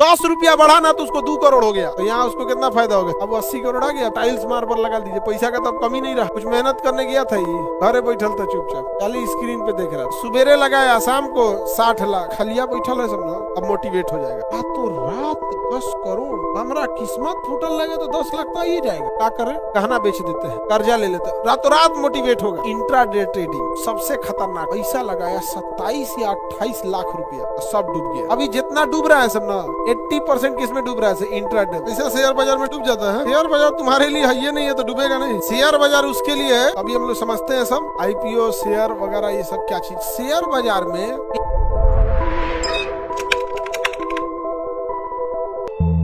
10 रुपया बढ़ा ना तो उसको 2 करोड़ हो गया। तो यहाँ उसको कितना फायदा हो गया, अब 80 करोड़ आ गया। टाइल्स मार्बल लगा दीजिए, पैसा का तो कमी नहीं रहा। कुछ मेहनत करने गया था ये, घरे बैठल था चुपचाप, खाली स्क्रीन पे देख रहा। सुबेरे लगाया, शाम को 60 लाख, खलिया बैठल है सब ना, अब मोटिवेट हो जाएगा। रातों रात 10 करोड़, हमारा किस्मत फूटल लगे तो 10 लाख तो ही जाएगा। क्या करे, गहना बेच देते हैं, कर्जा ले लेते हैं, रातों रात मोटिवेट होगा। इंट्राडे ट्रेडिंग सबसे खतरनाक। पैसा लगाया 27 या 28 लाख रुपया, सब डूब गया। अभी जितना डूब रहा है सब ना, 80% किसमें डूब रहा है, इंट्राडे। पैसा शेयर बाजार में डूब जाता है। शेयर बाजार तुम्हारे लिए है ये नहीं है तो डूबेगा नहीं। शेयर बाजार उसके लिए है, अभी हम लोग समझते हैं सब, IPO शेयर वगैरह ये सब क्या चीज। शेयर बाजार में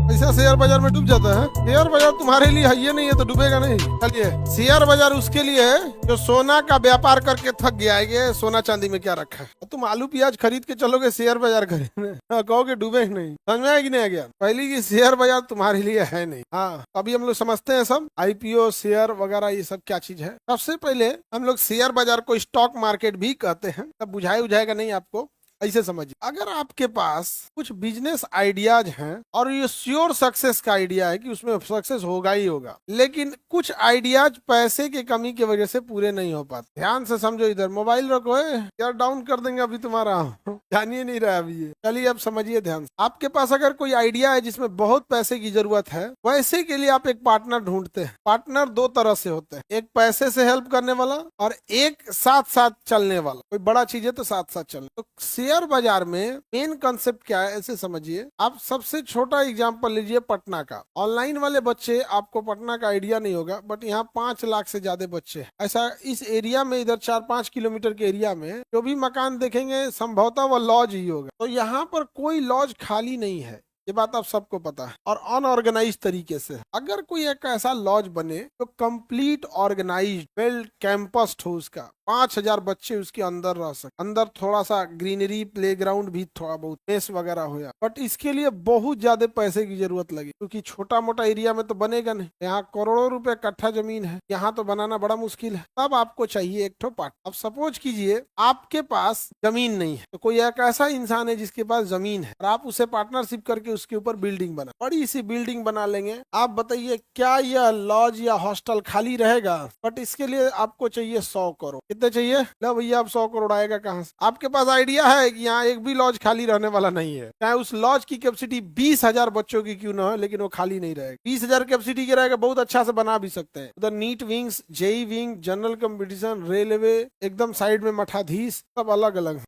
पैसा शेयर बाजार में डूब जाता है। शेयर बाजार तुम्हारे लिए है ये नहीं है तो डूबेगा नहीं। चलिए, शेयर बाजार उसके लिए है जो सोना का व्यापार करके थक गया है। ये सोना चांदी में क्या रखा है। तुम आलू प्याज खरीद के चलोगे शेयर बाजार खरीदने, कहोगे डूबे नहीं। समझ में आएगी नहीं आ गया। पहली की शेयर बाजार तुम्हारे लिए है नहीं। हाँ, अभी हम लोग समझते हैं सब, IPO शेयर वगैरह ये सब क्या चीज है। सबसे पहले हम लोग शेयर बाजार को स्टॉक मार्केट भी कहते हैं। तब बुझाए उझाएगा नहीं आपको, ऐसे समझिए। अगर आपके पास कुछ बिजनेस आइडियाज हैं और ये श्योर सक्सेस का आइडिया है कि उसमें सक्सेस होगा ही होगा, लेकिन कुछ आइडियाज पैसे की कमी की वजह से पूरे नहीं हो पाते। ध्यान से समझो, इधर मोबाइल रखो यार, डाउन कर देंगे अभी तुम्हारा, जानिए नहीं रहा अभी ये। चलिए अब समझिए ध्यान से। आपके पास अगर कोई आइडिया है जिसमें बहुत पैसे की जरूरत है, वैसे के लिए आप एक पार्टनर ढूंढते हैं। पार्टनर 2 तरह से होते हैं, एक पैसे से हेल्प करने वाला और एक साथ साथ चलने वाला। कोई बड़ा चीज है तो साथ साथ चलने। तो शेयर बाजार में मेन कंसेप्ट क्या है, ऐसे समझिए। आप सबसे छोटा एग्जांपल लीजिए पटना का। ऑनलाइन वाले बच्चे, आपको पटना का आइडिया नहीं होगा, बट यहाँ 5 लाख से ज्यादा बच्चे हैं। ऐसा इस एरिया में, इधर 4-5 किलोमीटर के एरिया में जो भी मकान देखेंगे संभवतः वो लॉज ही होगा। तो यहाँ पर कोई लॉज खाली नहीं है, ये बात आप सबको पता है। और अनऑर्गेनाइज तरीके से अगर कोई एक ऐसा लॉज बने तो कंप्लीट ऑर्गेनाइज्ड वेल कैंपस्ड हो, उसका 5000 बच्चे उसके अंदर रह सके, अंदर थोड़ा सा ग्रीनरी, प्लेग्राउंड भी थोड़ा बहुत, मेस वगैरह हो जाए, बट इसके लिए बहुत ज्यादा पैसे की जरूरत लगी, क्योंकि छोटा मोटा एरिया में तो बनेगा नहीं। यहाँ करोड़ों रुपए कट्ठा जमीन है, यहाँ तो बनाना बड़ा मुश्किल है। तब आपको चाहिए एक ठो पार्ट। अब सपोज कीजिए आपके पास जमीन नहीं है, तो कोई एक ऐसा इंसान है जिसके पास जमीन है और आप उसे पार्टनरशिप करके उसके ऊपर बिल्डिंग बना, बड़ी सी बिल्डिंग बना लेंगे। आप बताइए क्या यह लॉज या हॉस्टल खाली रहेगा? बट इसके लिए आपको चाहिए 100 करोड़। कितने चाहिए? लो भैया, अब 100 करोड़ आएगा कहाँ से? आपके पास आइडिया है कि यहाँ एक भी लॉज खाली रहने वाला नहीं है, चाहे उस लॉज की कैपेसिटी 20,000 बच्चों की क्यों ना हो, लेकिन वो खाली नहीं रहेगा। 20,000 कैपेसिटी के रहेगा, बहुत अच्छा से बना भी सकते हैं। उधर NEET wings, JE wing, general competition, railway, एकदम साइड में मठाधीश, सब अलग अलग।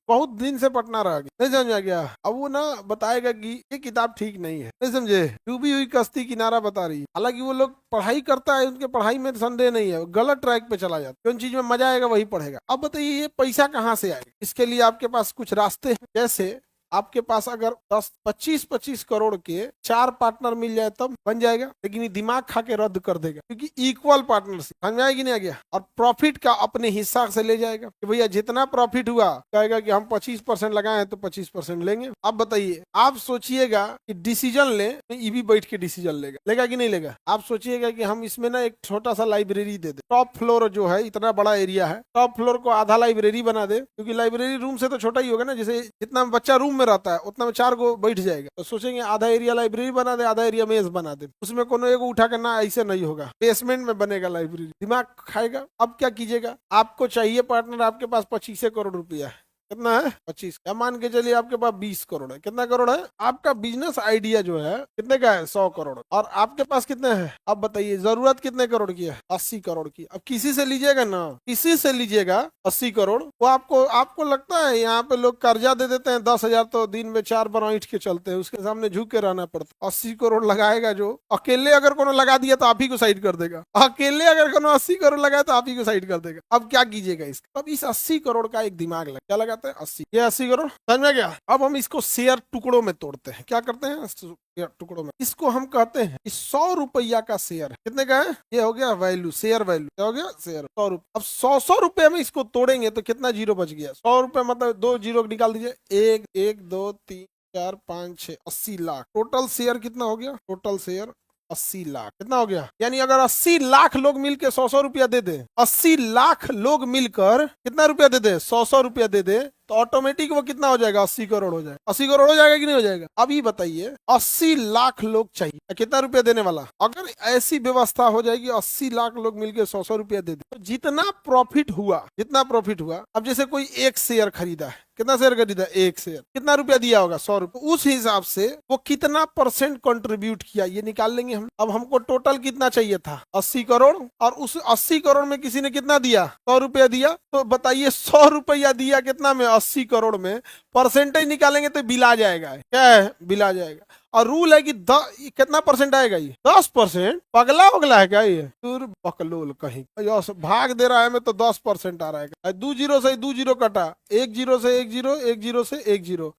बहुत दिन से पटना रह गया, नहीं समझ आ गया। अब वो ना बताएगा कि ये किताब ठीक नहीं है, नहीं समझे, डूबी हुई कश्ती किनारा बता रही है। हालांकि वो लोग पढ़ाई करता है, उनके पढ़ाई में संदेह नहीं है, गलत ट्रैक पे चला जाता है। जो चीज में मजा आएगा वही पढ़ेगा। अब बताइए ये पैसा कहाँ से आएगा? इसके लिए आपके पास कुछ रास्ते हैं। जैसे आपके पास अगर 10-25 करोड़ के 4 पार्टनर मिल जाए तब बन जाएगा, लेकिन ये दिमाग खा के रद्द कर देगा, क्योंकि इक्वल पार्टनरशिप, समझ आएगी नहीं आ गया। और प्रॉफिट का अपने हिस्सा से ले जाएगा कि भैया जितना प्रॉफिट हुआ, कहेगा कि हम 25% लगाए तो 25% लेंगे। अब बताइए, आप सोचिएगा कि डिसीजन ले, ये भी बैठ के डिसीजन लेगा कि नहीं लेगा? आप सोचिएगा कि हम इसमें ना एक छोटा सा लाइब्रेरी दे दे। टॉप फ्लोर जो है, इतना बड़ा एरिया है, टॉप फ्लोर को आधा लाइब्रेरी बना दे, क्योंकि लाइब्रेरी रूम से तो छोटा ही होगा ना, जैसे जितना बच्चा रूम में रहता है उतना में 4 गो बैठ जाएगा। तो सोचेंगे आधा एरिया लाइब्रेरी बना दे, आधा एरिया मेज बना दे, उसमें कोनो एक उठा करना, ऐसे नहीं होगा, बेसमेंट में बनेगा लाइब्रेरी। दिमाग खाएगा। अब क्या कीजिएगा? आपको चाहिए पार्टनर, आपके पास 25 करोड़ रुपया है। कितना है? 25। क्या मान के चलिए आपके पास 20 करोड़ है। कितना करोड़ है? आपका बिजनेस आइडिया जो है कितने का है? 100 करोड़। और आपके पास कितने हैं? अब बताइए जरूरत कितने करोड़ की है? 80 करोड़ की। अब किसी से लीजिएगा ना, किसी से लीजिएगा 80 करोड़, वो आपको लगता है यहाँ पे लोग कर्जा दे देते हैं 10,000 तो दिन में 4 बार ईंट के चलते हैं, उसके सामने झुक के रहना पड़ता है। 80 करोड़ लगाएगा जो, अकेले अगर कोनो लगा दिया तो आप ही को साइड कर देगा। अकेले अगर कोनो 80 करोड़ लगाए तो आप ही को साइड कर देगा। अब क्या कीजिएगा इसका? अब इस 80 करोड़ का एक दिमाग लगा, क्या लगा 80, ये 80 करोड़, समझ में गया? अब हम इसको शेयर टुकड़ों में तोड़ते हैं। क्या करते हैं? शेयर टुकड़ों में। इसको हम कहते हैं कि 100 रुपया का शेयर है। कितने का है? ये हो गया वैल्यू, शेयर वैल्यू। क्या हो गया? शेयर 100 रुपये। अब 100 रुपये में इसको तोड़ेंगे तो कितना जीरो बच गया? 100 रुपये मतलब 2 जीरो निकाल दीजिए। 1 2 3 4 5 6, 80 लाख। टोटल शेयर कितना हो गया? Total share 80 lakh. कितना हो गया? यानी अगर 80 लाख लोग मिलकर 100 रुपया दे दे, 80 लाख लोग मिलकर कितना रुपया दे दे? 100 रुपया दे दे, तो ऑटोमेटिक वो कितना हो जाएगा, 80 करोड़ हो जाएगा। 80 करोड़ हो जाएगा कि नहीं हो जाएगा। अभी बताइए 80 लाख लोग चाहिए, कितना रुपया देने वाला। अगर ऐसी व्यवस्था हो जाएगी 80 लाख लोग मिलकर 100 रुपया दे दे, तो जितना प्रॉफिट हुआ, जितना प्रॉफिट हुआ, अब जैसे कोई एक शेयर खरीदा है, कितना शेयर खरीदा, एक शेयर, कितना रुपया दिया होगा, 100 रुपया। उस हिसाब से वो कितना परसेंट कंट्रीब्यूट किया ये निकाल लेंगे हम। अब हमको टोटल कितना चाहिए था, 80 करोड़, और उस 80 करोड़ में किसी ने कितना दिया, 100 रुपया दिया। तो बताइए 100 रुपया दिया कितना में, 80 करोड़ में, परसेंटेज निकालेंगे तो बिल आ जाएगा। क्या है, बिल आ जाएगा। और रूल है कि कितना परसेंट आएगा, ये 10%। पगला उगला है क्या ये, बकलोल कहीं भाग दे रहा है में, तो 10% आ रहा है। 2 जीरो से 2 जीरो कटा, 1 जीरो से 1 जीरो, 1 जीरो से 1 जीरो,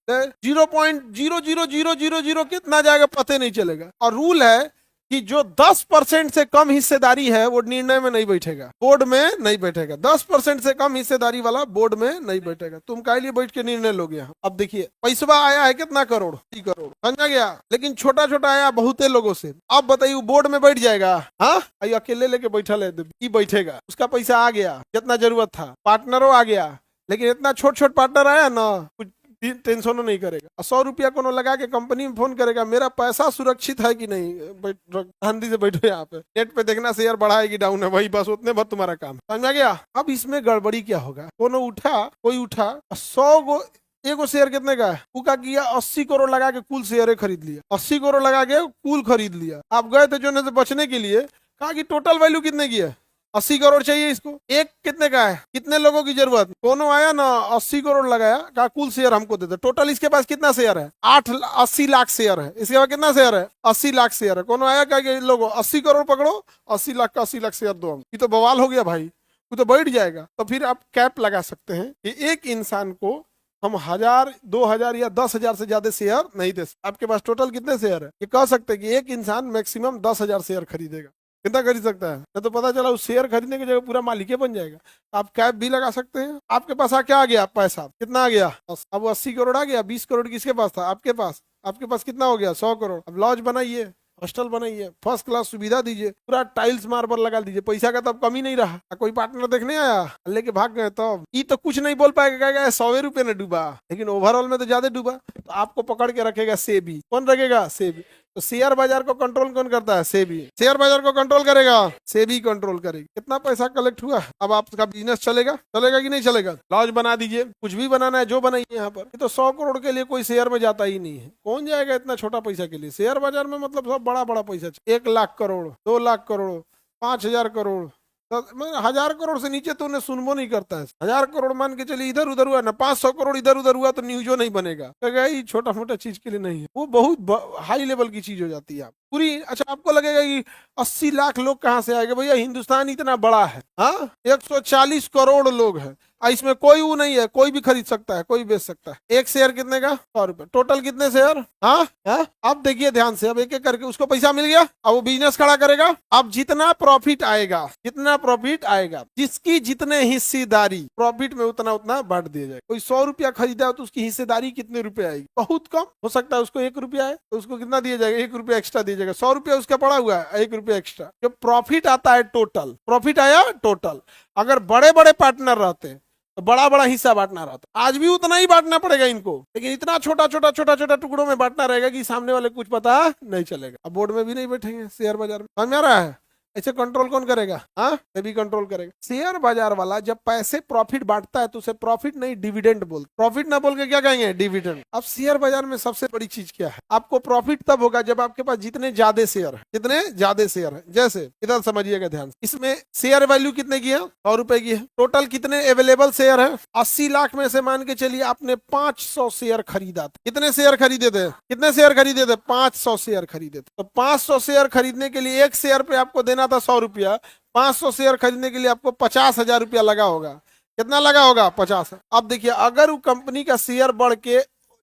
0.00000 कितना जाएगा पता नहीं चलेगा। और रूल है कि जो 10% से कम हिस्सेदारी है वो निर्णय में नहीं बैठेगा, बोर्ड में नहीं बैठेगा। 10% से कम हिस्सेदारी वाला बोर्ड में नहीं बैठेगा। तुम काहे लिए बैठ के निर्णय लोगे यहाँ। अब देखिए पैसा आया है कितना करोड़, 30 करोड़, समझा गया। लेकिन छोटा छोटा आया बहुते लोगों से। अब बताइए बोर्ड में बैठ जाएगा, हाँ अकेले लेके बैठा ले बैठेगा, उसका पैसा आ गया जितना जरूरत था, पार्टनरों आ गया, लेकिन इतना छोट छोट पार्टनर आया ना, कुछ टेंशन नहीं करेगा। 100 रुपया कोनो लगा के कंपनी में फोन करेगा, मेरा पैसा सुरक्षित है कि नहीं, शांति से बैठो यहाँ पे, नेट पे देखना शेयर बढ़ा है कि डाउन है, भाई बस उतने बहुत तुम्हारा काम, समझ गया। अब इसमें गड़बड़ी क्या होगा, कोनो उठा, कोई उठा 100 गो, एगो शेयर कितने का है, वो क्या किया, 80 करोड़ लगा के कुल शेयर खरीद लिया, 80 करोड़ लगा के कुल खरीद लिया। आप गए थे जो से बचने के लिए, कहा कि टोटल वैल्यू कितने की है, 80 करोड़ चाहिए इसको, एक कितने का है, कितने लोगों की जरूरत, दोनों आया ना 80 करोड़ लगाया, कहा कुल शेयर हमको दे दो। टोटल इसके पास कितना शेयर है, 80 लाख शेयर है, इसके पास कितना शेयर है, 80 लाख शेयर है। कौन आया, कहा लोगों 80 करोड़ पकड़ो, 80 लाख का 80 लाख शेयर दो हम। ये तो बवाल हो गया भाई, वो तो बैठ जाएगा। तो फिर आप कैप लगा सकते हैं कि एक इंसान को हम 1000, 2000 या 10,000 से ज्यादा शेयर नहीं दे सकते। आपके पास टोटल कितने शेयर है, ये कह सकते हैं कि एक इंसान मैक्सिमम 10,000 शेयर खरीदेगा, कितना खरीद सकता है। नहीं तो पता चला उस शेयर खरीदने की जगह पूरा मालिक बन जाएगा। आप कैप भी लगा सकते हैं। आपके पास क्या आ गया, पैसा कितना आ गया, अब 80 करोड़ आ गया, 20 करोड़ किसके पास था, आपके पास। आपके पास कितना हो गया, 100 करोड़। अब लॉज बनाइए, हॉस्टल बनाइए, फर्स्ट क्लास सुविधा दीजिए, पूरा टाइल्स मार्बल लगा दीजिए, पैसा का तब कमी नहीं रहा। कोई पार्टनर देखने आया, लेके भाग गए, तब ये तो कुछ नहीं बोल पाएगा, 100 रुपये ने डूबा, लेकिन ओवरऑल में तो ज्यादा डूबा। तो आपको पकड़ के रखेगा सेबी। कौन रखेगा, सेबी। तो शेयर बाजार को कंट्रोल कौन करता है, सेबी। शेयर बाजार को कंट्रोल करेगा, सेबी कंट्रोल करेगी। कितना पैसा कलेक्ट हुआ, अब आपका बिजनेस चलेगा, चलेगा कि नहीं चलेगा। लॉज बना दीजिए, कुछ भी बनाना है जो बनाइए यहाँ पर। तो 100 करोड़ के लिए कोई शेयर में जाता ही नहीं है। कौन जाएगा इतना छोटा पैसा के लिए शेयर बाजार में, मतलब सब बड़ा बड़ा पैसा, 1 लाख करोड़, 2 लाख करोड़, 5,000 करोड़, 1000 करोड़ से नीचे तो उन्हें सुनबो नहीं करता है। 1000 करोड़ मान के चलिए इधर उधर हुआ ना, 500 करोड़ इधर उधर हुआ तो न्यूजो नहीं बनेगा, ये छोटा मोटा चीज के लिए नहीं है, वो बहुत हाई लेवल की चीज हो जाती है। आप पूरी, अच्छा आपको लगेगा कि 80 लाख लोग कहाँ से आएंगे, भैया हिंदुस्तान इतना बड़ा है, हाँ 140 करोड़ लोग हैं, इसमें कोई वो नहीं है, कोई भी खरीद सकता है, कोई बेच सकता है। एक शेयर कितने का, 100 रुपए। टोटल कितने शेयर, हाँ हाँ। अब देखिए ध्यान से, अब एक एक करके उसको पैसा मिल गया, अब वो बिजनेस खड़ा करेगा। अब जितना प्रॉफिट आएगा, जितना प्रॉफिट आएगा, जिसकी जितने हिस्सेदारी प्रॉफिट में उतना उतना बांट दिया जाएगा। कोई 100 रुपया खरीदा हो तो उसकी हिस्सेदारी कितने रुपए आएगी, बहुत कम हो सकता है, उसको 1 रुपया है तो उसको कितना दिया जाएगा, 1 रुपया एक्स्ट्रा दिया जाएगा। 100 रुपया उसका पड़ा हुआ है, 1 रुपया एक्स्ट्रा। जो प्रॉफिट आता है टोटल, प्रॉफिट आया टोटल, अगर बड़े बड़े पार्टनर रहते तो बड़ा बड़ा हिस्सा बांटना रहता। आज भी उतना ही बांटना पड़ेगा इनको, लेकिन इतना छोटा छोटा टुकड़ों में बांटना रहेगा कि सामने वाले कुछ पता नहीं चलेगा। अब बोर्ड में भी नहीं बैठेंगे शेयर बाजार में, समझ में आ रहा है। ऐसे कंट्रोल कौन करेगा, हाँ भी कंट्रोल करेगा। शेयर बाजार वाला जब पैसे प्रॉफिट बांटता है तो उसे प्रॉफिट नहीं डिविडेंड बोलते। प्रॉफिट ना बोल के क्या कहेंगे, डिविडेंड। अब शेयर बाजार में सबसे बड़ी चीज क्या है, आपको प्रॉफिट तब होगा जब आपके पास जितने ज्यादा शेयर है, जितने ज्यादा शेयर है। जैसे इधर समझिएगा ध्यान, इसमें शेयर वैल्यू कितने की है, 100 रुपए की है। टोटल कितने अवेलेबल शेयर है, 80 लाख में से मान के चलिए आपने 500 शेयर खरीदा था। कितने शेयर खरीदे थे, कितने शेयर खरीदे थे, 500 शेयर खरीदे थे। तो 500 शेयर खरीदने के लिए एक शेयर पे आपको देना था 100 रुपया, 500 शेयर खरीदने के लिए आपको 50,000 रुपया लगा होगा। कितना लगा होगा, 50। अब देखिए अगर वो कंपनी का शेयर बढ़ के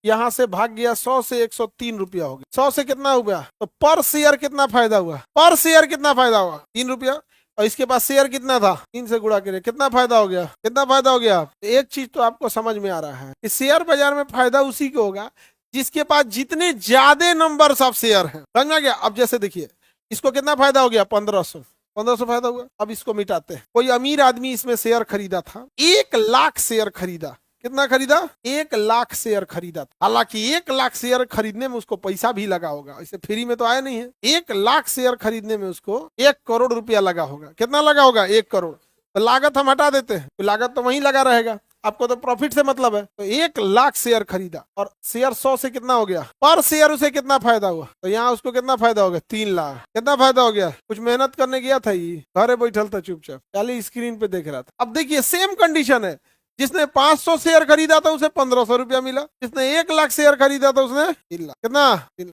यहाँ से भाग गया 100 से 103 रुपया हो गया, 100 से कितना हुआ, तो पर शेयर कितना फायदा हुआ, पर शेयर कितना फायदा हुआ, 3 रुपया। और इसके पास शेयर कितना था, 3 से गुणा करिए, कितना फायदा हो गया, कितना फायदा हो गया। एक चीज तो आपको समझ में आ रहा है कि शेयर बाजार में फायदा उसी को होगा जिसके पास जितने ज्यादा नंबर ऑफ शेयर है, समझ में गया। अब जैसे देखिए इसको कितना फायदा हो गया, 1500 फायदा हुआ। अब इसको मिटाते हैं। कोई अमीर आदमी इसमें शेयर खरीदा था, 1 लाख शेयर खरीदा, कितना खरीदा? 1 लाख शेयर खरीदा था। हालांकि 1 लाख शेयर खरीदने में उसको पैसा भी लगा होगा, इसे फ्री में तो आया नहीं है। 1 लाख शेयर खरीदने में उसको 1 करोड़ रुपया लगा होगा। कितना लगा होगा? 1 करोड़। तो लागत हम हटा देते हैं, तो लागत तो वहीं लगा रहेगा, आपको तो प्रॉफिट से मतलब है। तो 1 लाख शेयर खरीदा और शेयर 100 से कितना हो गया? पर शेयर उसे कितना फायदा हुआ? तो यहाँ उसको कितना फायदा हो गया? 3 लाख। कितना फायदा हो गया? कुछ मेहनत करने गया था, ये घरे बैठल था चुपचाप, खाली स्क्रीन पे देख रहा था। अब देखिए सेम कंडीशन है, जिसने 500 शेयर खरीदा था उसे 1500 रुपया मिला, जिसने 1 लाख शेयर खरीदा था उसने 3 लाख। कितना?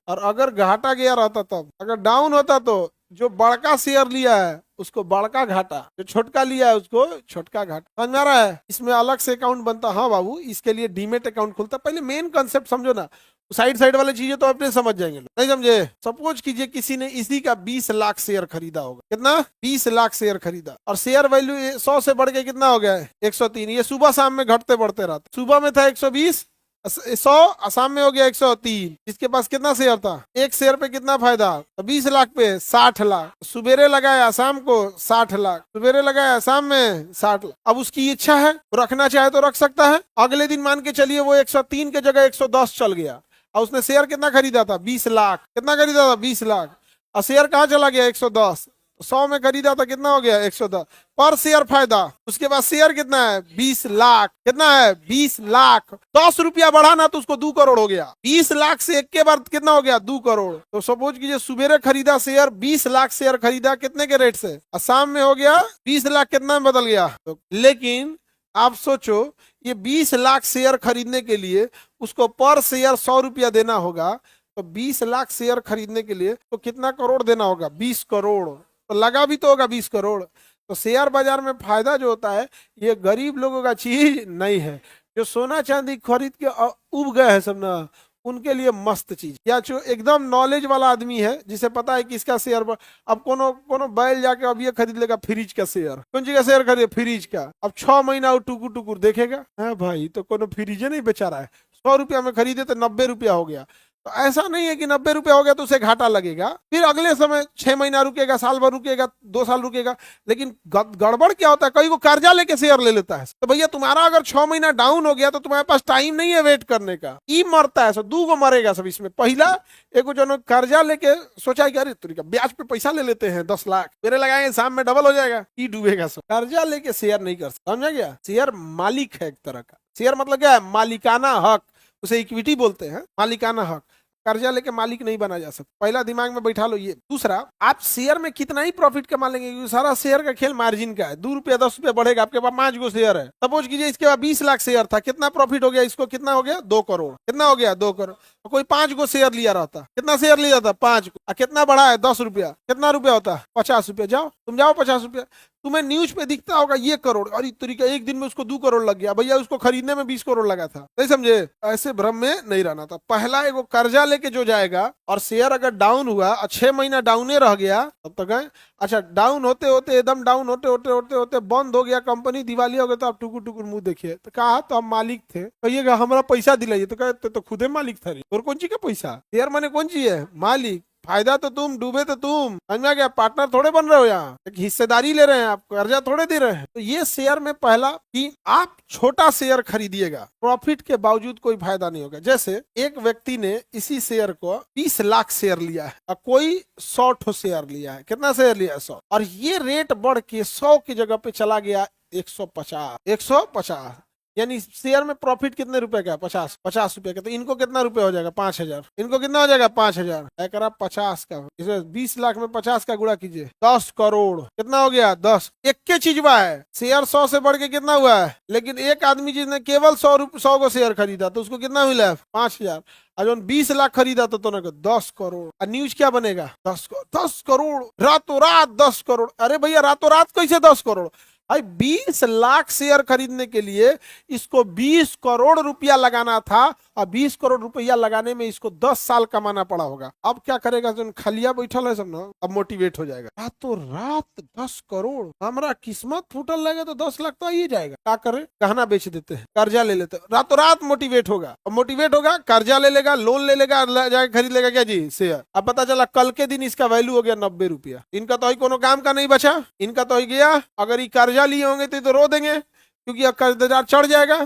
और अगर घाटा गया रहता, तब अगर डाउन होता, तो जो बड़का शेयर लिया है उसको बड़का घाटा, जो छोटका लिया है उसको छोटका घाटा। समझ में आ रहा है? इसमें अलग से अकाउंट बनता। हाँ बाबू, इसके लिए डीमेट अकाउंट खुलता। पहले मेन कंसेप्ट समझो ना, साइड साइड वाले चीजें तो अपने समझ जाएंगे, नहीं समझे? सपोज कीजिए किसी ने इसी का 20 लाख शेयर खरीदा होगा। कितना? 20 लाख शेयर खरीदा, और शेयर वैल्यू 100 से बढ़ के कितना हो गया है? 103। ये सुबह शाम में घटते बढ़ते रहते। सुबह में था 120, 100, शाम में हो गया 103। इसके पास कितना शेयर था? एक शेयर पे कितना फायदा? तो 20 लाख पे 60 लाख। सुबेरे लगाया शाम को 60 लाख, सुबेरे लगाया शाम में 60 लाख। अब उसकी इच्छा है, रखना चाहे तो रख सकता है। अगले दिन मान के चलिए वो 103 के जगह 110 चल गया, और उसने शेयर कितना खरीदा था? 20 लाख। कितना खरीदा था? 20 लाख। और शेयर कहाँ चला गया? 110। 100 में खरीदा था, कितना हो गया? 110 पर शेयर फायदा। उसके बाद शेयर कितना है? 20 लाख। कितना है? 20 लाख। 10 रुपया बढ़ाना तो उसको 2 करोड़ हो गया। 20 लाख से एक के बाद कितना हो गया? 2 करोड़। तो सपोज कीजिए सुबेरे खरीदा शेयर, 20 लाख शेयर खरीदा, कितने के रेट से? और शाम में हो गया 20 लाख। कितना में बदल गया? तो लेकिन आप सोचो, ये 20 लाख शेयर खरीदने के लिए उसको पर शेयर 100 रुपया देना होगा, तो 20 लाख शेयर खरीदने के लिए तो कितना करोड़ देना होगा? 20 करोड़। तो लगा भी तो होगा 20 करोड़। तो शेयर बाजार में फायदा जो होता है, ये गरीब लोगों का चीज नहीं है। जो सोना चांदी खरीद के उब गए हैं सब ना, उनके लिए मस्त चीज। या जो एकदम नॉलेज वाला आदमी है, जिसे पता है कि इसका शेयर, अब कोनो कोनो बैल जाके अब ये खरीद लेगा फ्रिज का शेयर। कौन चीज का शेयर खरीदे? फ्रिज का। अब 6 महीना वो टुकुर टुकुर देखेगा, है भाई तो कोनो फ्रिज नहीं बेचा रहा है। 100 रुपया में खरीदे तो 90 रुपया हो गया। तो ऐसा नहीं है कि 90 रुपया हो गया तो उसे घाटा लगेगा, फिर अगले समय 6 महीना रुकेगा, साल भर रुकेगा, 2 साल रुकेगा। लेकिन गड़बड़ क्या होता है, कई को कर्जा लेके शेयर ले लेता है। तो भैया तुम्हारा अगर 6 महीना डाउन हो गया तो तुम्हारे पास टाइम नहीं है वेट करने का। ई मरता है सब, 2 गो मरेगा सब इसमें। पहला एक जो कर्जा लेके सोचा कि अरे तुरी का ब्याज पे पैसा ले लेते हैं 10 लाख, मेरे लगाएंगे शाम में डबल हो जाएगा, ई डूबेगा सब। कर्जा लेके शेयर नहीं कर सकता, समझा गया? शेयर मालिक है एक तरह का। शेयर मतलब क्या है? मालिकाना हक, उसे इक्विटी बोलते हैं, मालिकाना हक। कर्जा लेके मालिक नहीं बना जा सकता, पहला दिमाग में बैठा लो ये। दूसरा, आप शेयर में कितना ही प्रॉफिट कमा लेंगे, क्योंकि सारा शेयर का खेल मार्जिन का है। 2 रुपया 10 रुपया बढ़ेगा, आपके पास 5 गो शेयर है। सपोज कीजिए इसके बाद 20 लाख शेयर था, कितना प्रॉफिट हो गया इसको? कितना हो गया? 2 करोड़। कितना हो गया? 2 करोड़। तो कोई 5 गो शेयर लिया रहता, कितना शेयर लिया था? 5 गो। कितना बढ़ा है? 10 रुपया। कितना रुपया होता है? 50 रुपया। जाओ तुम जाओ 50 रुपया। तुम्हें न्यूज पे दिखता होगा ये करोड़, और इस तरीका एक दिन में उसको 2 करोड़ लग गया। भैया उसको खरीदने में 20 करोड़ लगा था, नहीं समझे? ऐसे भ्रम में नहीं रहना था। पहला एगो कर्जा लेके जो जाएगा, और शेयर अगर डाउन हुआ और 6 महीना डाउने रह गया, तब तक है। अच्छा, डाउन होते होते एकदम डाउन होते होते होते होते बंद हो गया, कंपनी दिवालिया हो गया, तो आप टुकुर टुकुर मुंह देखिए। तो कहा तो हम मालिक थे, कहिएगा हमारा पैसा दिलाइए, तो कहते तो खुदे मालिक था। और कौन चीज का पैसा? शेयर माने कौन चीज है? मालिक। फायदा तो तुम, डूबे तो तुम। समझ में आ गया? पार्टनर थोड़े बन रहे हो, यहाँ एक हिस्सेदारी ले रहे हैं, आप कर्जा थोड़े दे रहे हैं। तो ये शेयर में पहला कि आप छोटा शेयर खरीदिएगा, प्रॉफिट के बावजूद कोई फायदा नहीं होगा। जैसे एक व्यक्ति ने इसी शेयर को 20 लाख शेयर लिया है, और कोई 100 ठो शेयर लिया है। कितना शेयर लिया है? 100। और ये रेट बढ़ के 100 की जगह पे चला गया 150। 150 यानी शेयर में प्रॉफिट कितने रुपए का? 50 रुपए का। तो इनको कितना रुपए हो जाएगा? 5000। इनको कितना हो जाएगा? 5000। 50 का, इसे 20 लाख में 50 का गुणा कीजिए, 10 करोड़। कितना हो गया? 10। एक के चीज हुआ है, शेयर 100 से बढ़ के कितना हुआ है? लेकिन एक आदमी जिसने केवल 100 को शेयर खरीदा, तो उसको कितना मिला है? 5000। और जो 20 लाख खरीदा तो ना 10 करोड़। और न्यूज क्या बनेगा? 10 करोड़ रातों रात 10 करोड़। अरे भैया रातों रात कैसे 10 करोड़? भाई 20 लाख शेयर खरीदने के लिए इसको 20 करोड़ रुपया लगाना था, और 20 करोड़ रुपया लगाने में इसको 10 साल कमाना पड़ा होगा। अब क्या करेगा? जो खलिया बैठल है सब ना, अब मोटिवेट हो जाएगा। रातों रात 10 करोड़, हमारा किस्मत फूटल लगेगा तो 10 लाख तो आ ही जाएगा। क्या करे? गहना बेच देते हैं, कर्जा ले लेते हैं, रातों रात मोटिवेट होगा। और मोटिवेट होगा, कर्जा ले लेगा, लोन ले लेगा, जाके खरीद लेगा क्या जी? शेयर। अब पता चला कल के दिन इसका वैल्यू हो गया 90 रुपया। इनका तो कोनो काम का नहीं बचा, इनका तो गया। अगर ये कर्जा लिए होंगे तो रो देंगे, क्योंकि अब कर्जदार चढ़ जाएगा।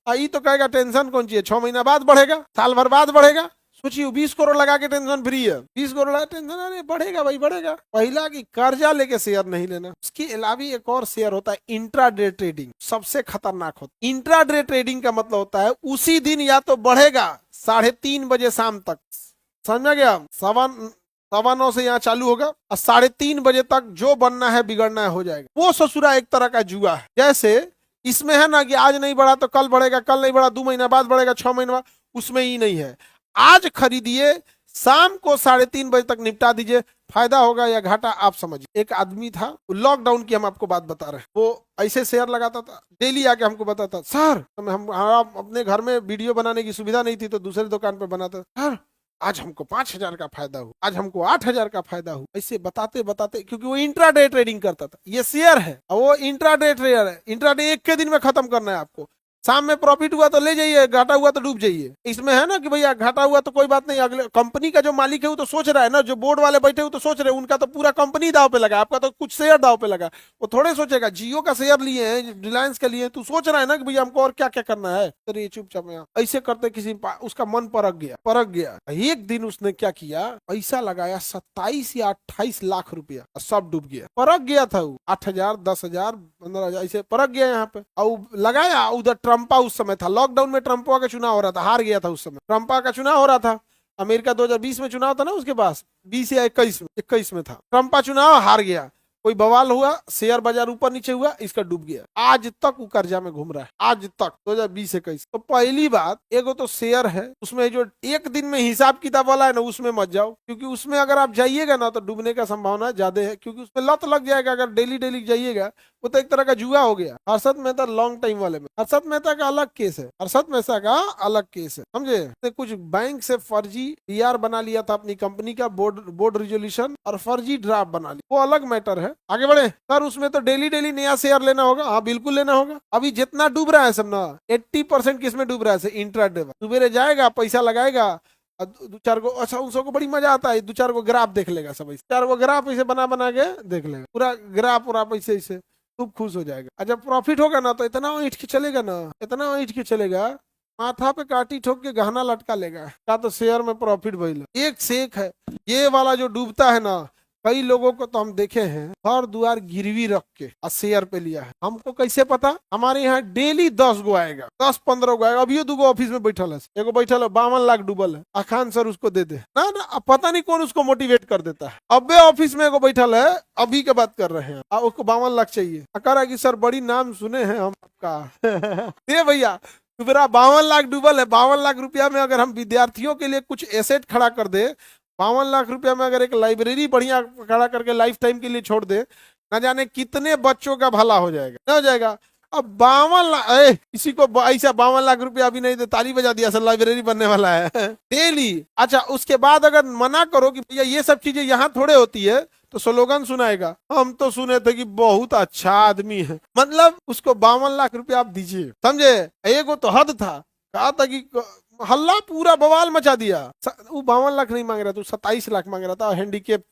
आई तो कहेगा टेंशन कौन चाहिए, 6 महीना बाद बढ़ेगा, साल भर बाद बढ़ेगा। सोचिए 20 करोड़ लगा के टेंशन फ्री है, 20 करोड़ लगा टेंशन, अरे बढ़ेगा भाई बढ़ेगा। पहला कि कर्जा लेके शेयर नहीं लेना। उसके अलावा एक और शेयर होता है इंट्राडे ट्रेडिंग, सबसे खतरनाक होता है। इंट्राडे ट्रेडिंग का मतलब होता है उसी दिन या तो बढ़ेगा 3:30 बजे शाम तक, समझ गया, 9:15 से यहाँ चालू होगा और 3:30 बजे तक जो बनना है बिगड़ना है हो जाएगा। वो ससुरा एक तरह का जुआ है। जैसे इसमें है ना कि आज नहीं बढ़ा तो कल बढ़ेगा, कल नहीं बढ़ा 2 महीना बाद बढ़ेगा, 6 महीने बाद, उसमें ही नहीं है। आज खरीदिए, शाम को 3:30 बजे तक निपटा दीजिए, फायदा होगा या घाटा आप समझिए। एक आदमी था, लॉकडाउन की हम आपको बात बता रहे हैं, वो ऐसे शेयर लगाता था, डेली आके हमको बताता, सर हम अपने घर में वीडियो बनाने की सुविधा नहीं थी तो दूसरी दुकान पर बनाता, सर आज हमको 5,000 का फायदा हुआ, आज हमको 8,000 का फायदा हुआ, ऐसे बताते बताते, क्योंकि वो इंट्राडे ट्रेडिंग करता था। ये शेयर है और वो इंट्राडे ट्रेडर है। इंट्राडे एक के दिन में खत्म करना है आपको। शाम में प्रॉफिट हुआ तो ले जाइए, घाटा हुआ तो डूब जाइए। इसमें है ना कि भैया घाटा हुआ तो कोई बात नहीं, अगले कंपनी का जो मालिक है वो तो सोच रहा है ना, जो बोर्ड वाले बैठे हुए तो सोच रहे हैं, उनका तो पूरा कंपनी दाव पे लगा, आपका तो कुछ शेयर दाव पे लगा। वो थोड़े सोचेगा जियो का शेयर लिए हैं, रिलायंस का लिए, तू सोच रहा है ना कि भैया हमको और क्या क्या करना है, तो ये चुपचाप ऐसे करते किसी उसका मन परक गया। एक दिन उसने क्या किया, पैसा लगाया 27 या 28 लाख रुपया, सब डूब गया। परक गया था वो, 8,000, 10,000, 15,000 ऐसे परक गया यहाँ पे। और लगाया उधर, ट्रम्पा उस समय था, लॉकडाउन में ट्रम्पा का चुनाव हो रहा था, हार गया था उस समय, ट्रम्पा का चुनाव हो रहा था। अमेरिका 2020 में चुनाव था ना, उसके पास 20 या 21 में था, ट्रम्पा चुनाव, हार गया। कोई बवाल हुआ, शेयर बाजार ऊपर नीचे हुआ, इसका डूब गया। आज तक वो कर्जा में घूम रहा है, आज तक 2020-21। तो पहली बात, एगो तो शेयर है, उसमें जो एक दिन में हिसाब किताब वाला है ना, उसमें मत जाओ, क्योंकि उसमें अगर आप जाइएगा ना तो डूबने का संभावना ज्यादा है, क्योंकि उसमें लत लग जाएगा। अगर डेली डेली जाइएगा वो तो एक तरह का जुआ हो गया। हर्षद मेहता लॉन्ग टाइम वाले में, हर्षद मेहता का अलग केस है, हर्षद मेहता का अलग केस है, समझे। कुछ बैंक से फर्जी PR बना लिया था अपनी कंपनी का, बोर्ड रिजोल्यूशन, और फर्जी ड्राफ्ट बना लिया, वो अलग मैटर है। आगे बढ़े सर, उसमें तो डेली डेली नया शेयर लेना होगा। हाँ बिल्कुल लेना होगा। अभी जितना डूब रहा है सब ना, 80% किसमें डूब रहा है, इंट्राडे। सुबह जाएगा, पैसा लगाएगा, दो चार को, अच्छा उन सबको बड़ी मजा आता है, 2-4 को ग्राफ देख लेगा, सब 4 को ग्राफ ऐसे बना बना के देख लेगा, पूरा ग्राफ पूरा ऐसे ऐसे, खूब खुश हो जाएगा। और जब प्रॉफिट होगा ना तो इतना ईंट के चलेगा ना, इतना ईंट के चलेगा, माथा पे काटी ठोक के गहना लटका लेगा, क्या तो शेयर में प्रॉफिट भइल। एक से एक है ये वाला जो डूबता है ना। कई लोगों को तो हम देखे हैं घर दुआर गिरवी रख के शेयर पे लिया है। हमको कैसे पता, हमारे यहाँ डेली 10 गो आएगा, 10-15 गो आएगा। अभी 2 गो ऑफिस में बैठल है, एगो बैठल है 52 लाख डूबल है, अखान सर उसको दे दे ना ना, पता नहीं कौन उसको मोटिवेट कर देता है। अबे ऑफिस में एगो बैठल है, अभी के बात कर रहे हैं, उसको 52 लाख चाहिए, कह रहा कि सर बड़ी नाम सुने हैं हम आपका दे भैया, मेरा 52 लाख डूबल है। 52 लाख रुपया में अगर हम विद्यार्थियों के लिए कुछ एसेट खड़ा कर दे, 52 लाख रुपया में अगर एक लाइब्रेरी बढ़िया खड़ा करके लाइफ टाइम के लिए छोड़ दे, न जाने कितने बच्चों का भला हो जाएगा, ना हो जाएगा। अब 52 लाख, किसी को ऐसा 52 लाख रुपया अभी नहीं दे, ताली बजा दिया, सर लाइब्रेरी बनने वाला है डेली। अच्छा उसके बाद अगर मना करो कि भैया ये सब चीजें यहाँ थोड़े होती है, तो स्लोगन सुनाएगा, हम तो सुने थे कि बहुत अच्छा आदमी है। मतलब उसको 52 लाख रुपया आप दीजिए, समझे। एगो तो हद था, कहा था कि हल्ला पूरा बवाल मचा दिया। वो 52 लाख नहीं मांग रहा था, 27 लाख मांग रहा था, हैंडीकेप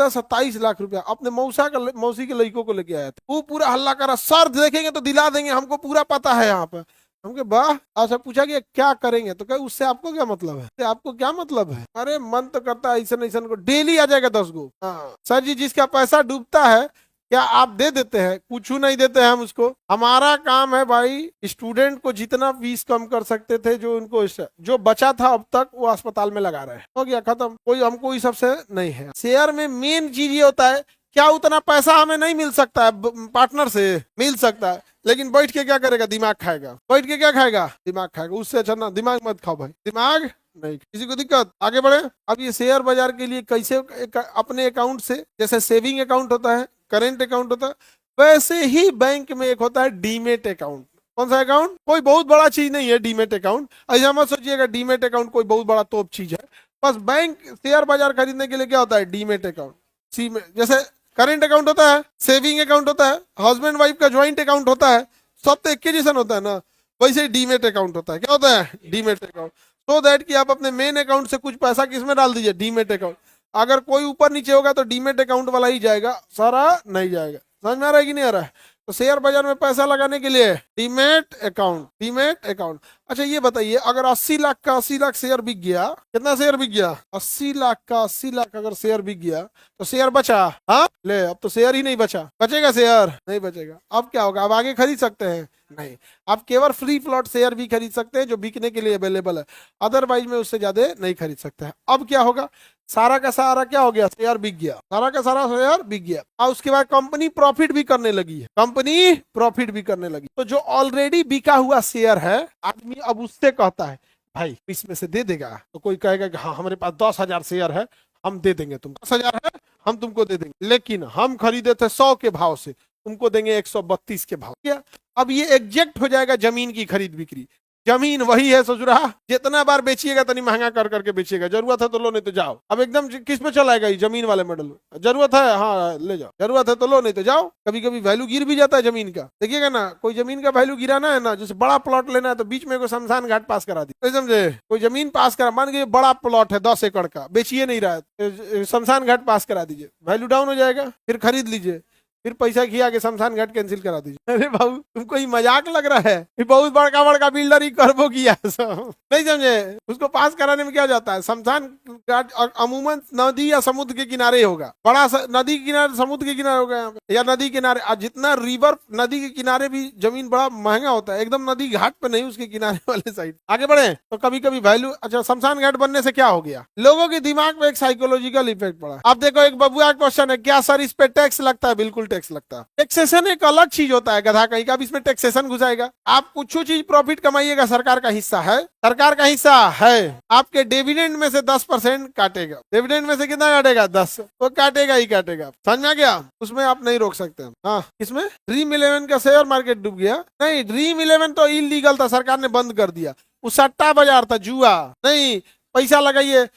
था 27 लाख रुपया अपने मौसी के लड़कों को लेके आया था। वो पूरा हल्ला करा, सर देखेंगे तो दिला देंगे, हमको पूरा पता है यहाँ पे। हमके वाह। अच्छा पूछा कि क्या करेंगे, तो कहे उससे आपको क्या मतलब है, आपको क्या मतलब है। अरे मन तो करता है ऐसा को डेली आ जाएगा 10 गो। हाँ सर जी, जिसका पैसा डूबता है क्या आप दे देते हैं, कुछ नहीं देते हैं हम उसको। हमारा काम है भाई, स्टूडेंट को जितना फीस कम कर सकते थे, जो उनको जो बचा था अब तक वो अस्पताल में लगा रहे हैं, हो गया खत्म। कोई हमको इस सबसे नहीं है। शेयर में मेन चीज ये होता है, क्या उतना पैसा हमें नहीं मिल सकता है, पार्टनर से मिल सकता है, लेकिन बैठ के क्या करेगा, दिमाग खाएगा। बैठ के क्या खाएगा, दिमाग खाएगा। उससे अच्छा ना दिमाग मत खाओ भाई, दिमाग नहीं। किसी को दिक्कत, आगे बढ़े। अब ये शेयर बाजार के लिए कैसे अपने अकाउंट से, जैसे सेविंग अकाउंट होता है, करेंट अकाउंट होता है, वैसे ही बैंक में एक होता है डीमेट अकाउंट। कौन सा अकाउंट, कोई बहुत बड़ा चीज नहीं है डीमेट अकाउंट, ऐसा मत सोचिएगा डीमेट अकाउंट कोई बहुत बड़ा तोप चीज है। बस बैंक शेयर बाजार खरीदने के लिए क्या होता है, डीमेट अकाउंट। सी में जैसे करेंट अकाउंट होता है, सेविंग अकाउंट होता है, हस्बैंड वाइफ का ज्वाइंट अकाउंट होता है, सब तो एक के जैसा होता है ना, वैसे ही डीमेट अकाउंट होता है। क्या होता है, डीमेट अकाउंट। सो दैट कि आप अपने मेन अकाउंट से कुछ पैसा किसमें डाल दीजिए, डीमेट अकाउंट। अगर कोई ऊपर नीचे होगा तो डीमेट अकाउंट वाला ही जाएगा, सारा नहीं जाएगा। समझ में आ रहा है कि नहीं आ रहा है। तो शेयर बाजार में पैसा लगाने के लिए डीमैट अकाउंट, डीमैट अकाउंट। अच्छा ये बताइए, अगर 80 लाख का 80 लाख शेयर बिक गया, कितना शेयर बिक गया? 80 लाख का 80 लाख अगर शेयर बिक गया तो शेयर बचा? हाँ ले, अब तो शेयर ही नहीं बचा। बचेगा शेयर? नहीं बचेगा। अब क्या होगा? अब आगे खरीद सकते हैं? नहीं। आप केवल फ्री फ्लोट शेयर भी खरीद सकते हैं जो बिकने के लिए अवेलेबल है, अदरवाइज में उससे ज्यादा नहीं खरीद सकते हैं। अब क्या होगा? सारा का सारा क्या हो गया? शेयर बिक गया, सारा का सारा शेयर बिक गया। और उसके बाद कंपनी प्रॉफिट भी करने लगी है, कंपनी प्रॉफिट भी करने लगी। तो जो ऑलरेडी बिका हुआ शेयर है, आदमी अब उससे कहता है भाई इसमें से दे देगा? तो कोई कहेगा कि हाँ हमारे पास 10,000 शेयर है, हम दे देंगे तुमको। 10,000 है, हम तुमको दे देंगे, लेकिन हम खरीदे थे 100 के भाव से, तुमको देंगे 132 के भाव। क्या? अब ये एग्जैक्ट हो जाएगा जमीन की खरीद बिक्री। जमीन वही है ससुरा, जितना बार बेचिएगा तनी महंगा कर करके बेचिएगा। जरूरत है तो लो, नहीं तो जाओ। अब एकदम किस पे चलाएगा? जमीन वाले मॉडल में। जरूरत है हाँ ले जाओ, जरूरत है तो लो, नहीं तो जाओ। कभी कभी वैल्यू गिर भी जाता है जमीन का, देखिएगा ना। कोई जमीन का वैल्यू गिराना है ना, जैसे बड़ा प्लॉट लेना है तो बीच में कोई शमशान घाट पास करा दी, तो समझे? कोई जमीन पास करा, मान के बड़ा प्लॉट है 10 एकड़ का, बेचिए नहीं रहा है, शमशान घाट पास करा दीजिए, वैल्यू डाउन हो जाएगा, फिर खरीद लीजिए, फिर पैसा खिया के शमशान घाट कैंसिल करा दीजिए। अरे बाबू तुमको ही मजाक लग रहा है? ये बहुत बड़का बड़का बिल्डर ही करबो किया सब, नहीं समझे? उसको पास कराने में क्या जाता है? शमशान घाट अमूमन नदी या समुद्र के किनारे होगा, बड़ा नदी के किनारे, समुद्र के किनारे होगा यहाँ पे, या नदी किनारे। जितना रिवर नदी के किनारे भी जमीन बड़ा महंगा होता है, एकदम नदी घाट पे नहीं, उसके किनारे वाले साइड। आगे बढ़े तो कभी कभी वैल्यू। अच्छा शमशान घाट बनने से क्या हो गया? लोगों के दिमाग में एक साइकोलॉजिकल इफेक्ट पड़ा। अब देखो एक बबुआ क्वेश्चन है, क्या सर इस पे टैक्स लगता है? बिल्कुल टैक्स लगता है। टैक्सेशन एक अलग चीज होता है, गधा कहीं का। अब इसमें टैक्सेशन घुसाएगा? आप कुछ चीज प्रॉफिट कमाइएगा, सरकार का हिस्सा है, सरकार का हिस्सा है। आपके डिविडेंड में से 10% काटेगा। डिविडेंड में से कितना काटेगा? 10। वो काटेगा ही काटेगा, समझ में आ गया? उसमें आप नहीं रोक सकते। हाँ इसमें ड्रीम 11 का शेयर मार्केट डूब गया? नहीं, ड्रीम 11 तो इलीगल था, सरकार ने बंद कर दिया। वो सट्टा बाजार था, जुआ नहीं। पैसा लगाइए,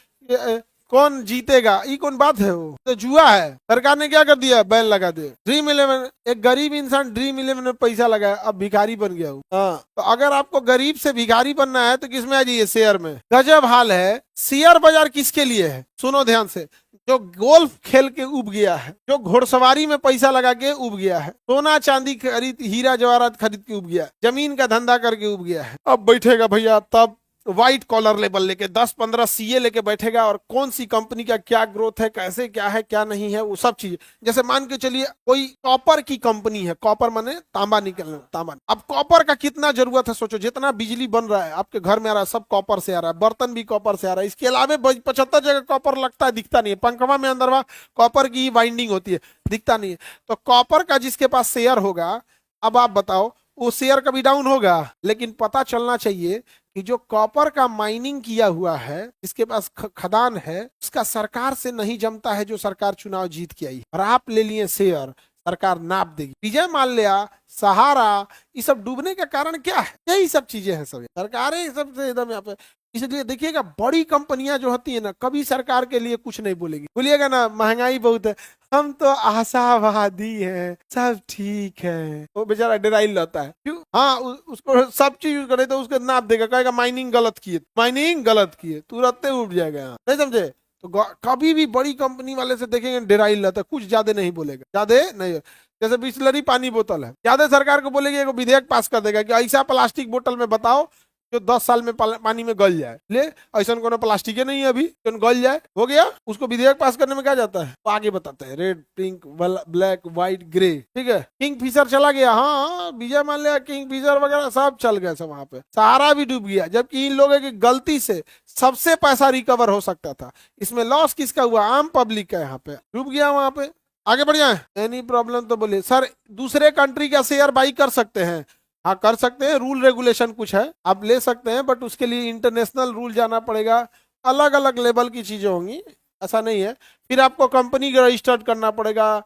कौन जीतेगा, ये कौन बात है? वो तो जुआ है। सरकार ने क्या कर दिया? बैन लगा दिया। ड्रीम 11, एक गरीब इंसान ड्रीम 11 में पैसा लगाया, अब भिखारी बन गया हूँ। हाँ तो अगर आपको गरीब से भिखारी बनना है तो किसमें आ जाइए? शेयर में। गजब हाल है। शेयर बाजार किसके लिए है? सुनो ध्यान से। जो गोल्फ खेल के उब गया है, जो घुड़सवारी में पैसा लगा के उब गया है, सोना चांदी खरीद, हीरा जवाहरात खरीद के उब गया है, जमीन का धंधा करके उब गया है, अब बैठेगा भैया तब व्हाइट कॉलर लेवल लेके 10-15 सीए लेके बैठेगा, और कौन सी कंपनी का क्या ग्रोथ है, कैसे क्या है क्या नहीं है, वो सब चीज। जैसे मान के चलिए कोई कॉपर की कंपनी है, कॉपर माने तांबा निकलना, तांबा। अब कॉपर का कितना जरूरत है? सोचो, जितना बिजली बन रहा है आपके घर में आ रहा है, सब कॉपर से आ रहा है, बर्तन भी कॉपर से आ रहा है। इसके अलावा 75 जगह कॉपर लगता है, दिखता नहीं है। पंखवा में अंदरवा कॉपर की बाइंडिंग होती है, दिखता नहीं है। तो कॉपर का जिसके पास शेयर होगा, अब आप बताओ वो शेयर कभी डाउन होगा? लेकिन पता चलना चाहिए कि जो कॉपर का माइनिंग किया हुआ है, जिसके पास खदान है, उसका सरकार से नहीं जमता है, जो सरकार चुनाव जीत के आई। और आप ले लिए शेयर, सरकार नाप देगी। विजय माल्या, सहारा, ये सब डूबने का कारण क्या है? यही सब चीजें हैं, सब सरकारें सबसे एकदम यहाँ पे। इसलिए देखिएगा बड़ी कंपनियां जो होती है ना, कभी सरकार के लिए कुछ नहीं बोलेगी। बोलिएगा ना महंगाई बहुत है, हम तो आशावादी हैं, सब ठीक है, वो बेचारा डराइल रहता है। क्यों? हाँ उसको सब चीज यूज करे तो उसको नाप देगा, कहेगा माइनिंग गलत किए, माइनिंग गलत किए, तुरंत उठ जाएगा यहाँ, नहीं समझे? तो कभी भी बड़ी कंपनी वाले से देखेंगे डराइल रहता है, कुछ ज्यादा नहीं बोलेगा, ज्यादा नहीं। जैसे बिस्लरी पानी बोतल है, ज्यादा सरकार को बोलेगी एगो विधेयक पास कर देगा कि ऐसा प्लास्टिक बोतल में बताओ जो 10 साल में पानी में गल जाए। ले ऐसा कोनो प्लास्टिक नहीं है अभी जो गल जाए, हो गया। उसको विधेयक पास करने में क्या जाता है? तो आगे बताते हैं, red, pink, black, white, grey, ठीक है। किंग फिशर चला गया, हाँ विजय माल्या, किंग फिशर वगैरह सब चल गए सब वहां पे। सहारा भी डूब गया, जबकि इन लोगों की गलती से सबसे पैसा रिकवर हो सकता था। इसमें लॉस किसका हुआ? आम पब्लिक का। यहाँ पे डूब गया वहां पे। आगे बढ़ जाए, एनी प्रॉब्लम तो बोलिए। सर दूसरे कंट्री का शेयर बाई कर सकते हैं? हाँ कर सकते हैं, रूल रेगुलेशन कुछ है, आप ले सकते हैं, बट उसके लिए इंटरनेशनल रूल जाना पड़ेगा, अलग अलग लेवल की चीजें होंगी, ऐसा नहीं है। फिर आपको कंपनी रजिस्टर्ड करना पड़ेगा।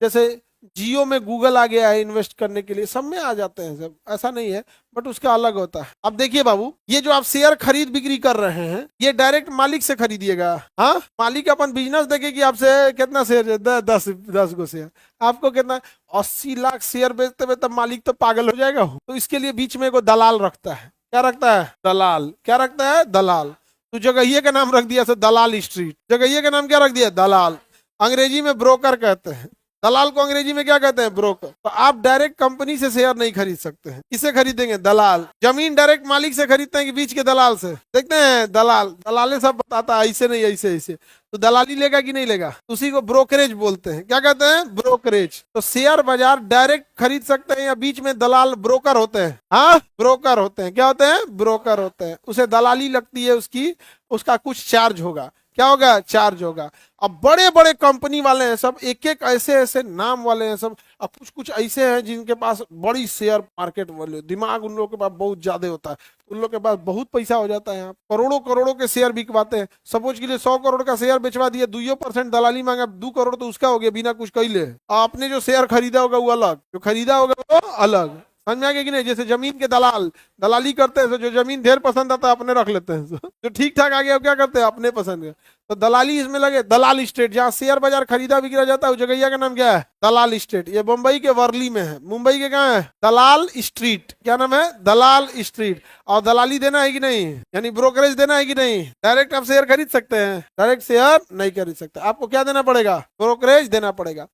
जैसे जियो में गूगल आ गया है इन्वेस्ट करने के लिए, सब में आ जाते हैं सब, ऐसा नहीं है, बट उसका अलग होता है। अब देखिए बाबू, ये जो आप शेयर खरीद बिक्री कर रहे हैं, ये डायरेक्ट मालिक से खरीदिएगा। हाँ मालिक अपन बिजनेस देखे कि आपसे कितना शेयर, 10 गो शेयर, आपको कितना 80 लाख शेयर बेचते हुए तब मालिक तो पागल हो जाएगा। तो इसके लिए बीच में एगो दलाल रखता है। क्या रखता है? दलाल। क्या रखता है? दलाल। तो जगहिये का नाम रख दिया दलाल स्ट्रीट, जगहिये का नाम क्या रख दिया? दलाल। अंग्रेजी में ब्रोकर कहते हैं। दलाल को अंग्रेजी में क्या कहते हैं? ब्रोकर। तो आप डायरेक्ट कंपनी से शेयर नहीं खरीद सकते हैं। किसे खरीदेंगे? दलाल। जमीन डायरेक्ट मालिक से खरीदते हैं कि बीच के दलाल से? देखते हैं दलाल, दलाले सब बताता है ऐसे नहीं ऐसे ऐसे, तो दलाली लेगा कि नहीं लेगा? उसी को ब्रोकरेज बोलते हैं। क्या कहते हैं? ब्रोकरेज। तो शेयर बाजार डायरेक्ट खरीद सकते हैं या बीच में दलाल ब्रोकर होते हैं? हाँ, ब्रोकर होते हैं। क्या होते हैं? ब्रोकर होते हैं। उसे दलाली लगती है उसकी, उसका कुछ चार्ज होगा। क्या होगा? चार्ज होगा। अब बड़े बड़े कंपनी वाले हैं सब, एक एक ऐसे ऐसे नाम वाले हैं सब। अब कुछ कुछ ऐसे हैं जिनके पास बड़ी शेयर मार्केट वाले दिमाग, उन लोगों के पास बहुत ज्यादा होता है, उन लोगों के पास बहुत पैसा हो जाता है। यहाँ करोड़ों करोड़ों के शेयर बिकवाते हैं। सपोज के लिए 100 करोड़ का शेयर बेचवा दिया, 2% दलाली मांगा, 2 करोड़ तो उसका हो गया बिना कुछ कैले। आपने जो शेयर खरीदा होगा वो अलग, जो खरीदा होगा वो अलग। समझ में आ गया कि नहीं? जैसे जमीन के दलाल दलाली करते हैं, जो जमीन ढेर पसंद आता है अपने रख लेते हैं, जो ठीक ठाक आ गया वो क्या करते हैं? अपने पसंद के। तो दलाली इसमें लगे। दलाल स्टेट, जहाँ शेयर बाजार खरीदा बिक्रा जाता है, उस जगह का नाम क्या है? दलाल स्टेट। ये मुंबई के वर्ली में है। मुंबई के कहाँ है? दलाल स्ट्रीट। क्या नाम है? दलाल स्ट्रीट। और दलाली देना है कि नहीं, यानी ब्रोकरेज देना है कि नहीं? डायरेक्ट आप शेयर खरीद सकते हैं? डायरेक्ट शेयर नहीं खरीद सकते, आपको क्या देना पड़ेगा? ब्रोकरेज देना पड़ेगा।